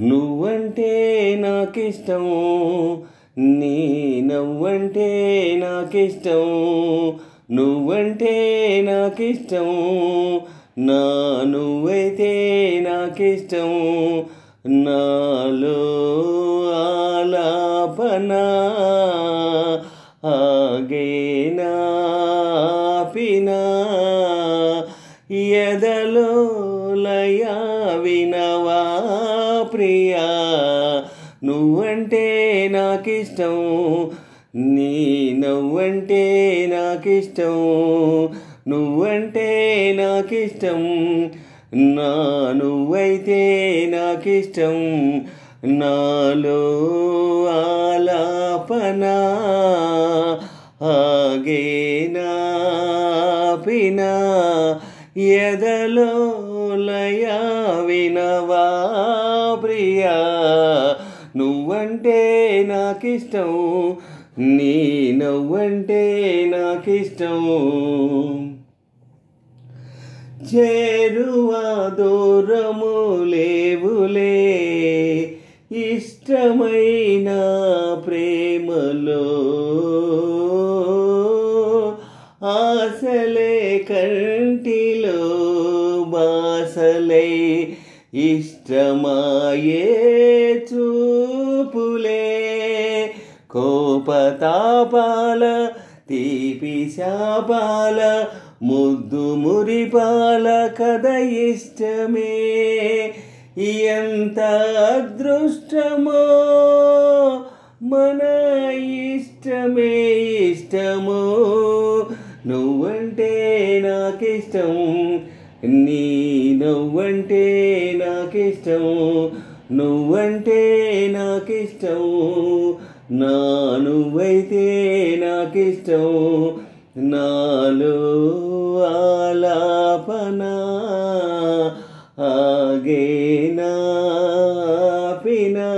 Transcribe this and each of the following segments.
నువ్వంటే నాకిష్టం, నీ నవ్వంటే నాకిష్టం, నువ్వంటే నాకిష్టం, నా నువ్వైతే నాకిష్టం. నాలో ఆలాపన ఆగేనా పినా, ఎదలో లయ వినవా ప్రియా. నువ్వంటే నాకిష్టం, నీ నవ్వంటే నాకిష్టం, నువ్వంటే నాకిష్టం, నా నువ్వైతే నాకిష్టం. నాలో ఆలాపన ఆగేనా పినా, ఎదలో లయ వినవా ప్రియా. నువ్వంటే నాకిష్టం, నీ నవ్వంటే నాకిష్టం. చేరువ దూరము లేవులే ఇష్టమైన ప్రేమలో, ఆశలే కంటిలో బాసలై ఇష్టమాయే చూపులే. కోపతాపాల తీపి శాపాల ముద్దు మురిపాల కథ ఇష్టమే. ఎంత అదృష్టమో మన ఇష్టమే ఇష్టమో. నువ్వంటే నాకిష్టం, నీ నవ్వంటే నాకిష్టం, నువ్వంటే నాకిష్టం, నా నువ్వైతే నాకిష్టం. నాలో ఆలాపన ఆగేనా పినా,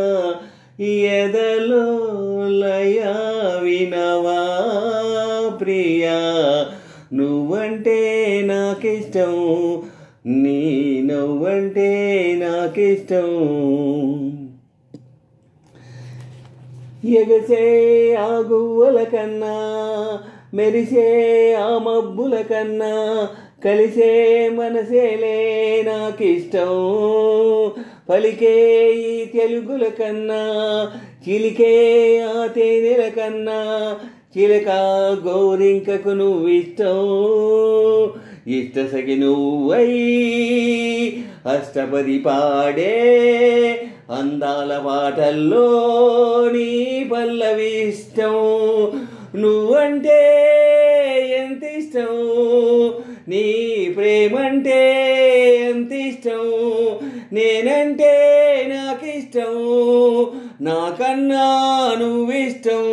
ఎదలో లయ వినవా ప్రియా. నువ్వంటే నాకిష్టం, నీ నవ్వంటే నాకిష్టం. ఎగసే ఆ గువ్వల కన్నా మెరిసే ఆ మబ్బుల కన్నా కలిసే మనసేలే నాకిష్టం. పలికే ఈ తెలుగుల కన్నా చిలికే ఆ తేనెల కన్నా చిలక గోరింకకు నువ్విష్టం. ఇష్ట సఖి నువ్వై అష్టపది పాడే అందాల పాటల్లో నీ పల్లవి ఇష్టం. నువ్వంటే ఎంత ఇష్టం, నీ ప్రేమంటే ఎంత ఇష్టం, నేనంటే నాకిష్టం, నాకన్నా నువ్విష్టం.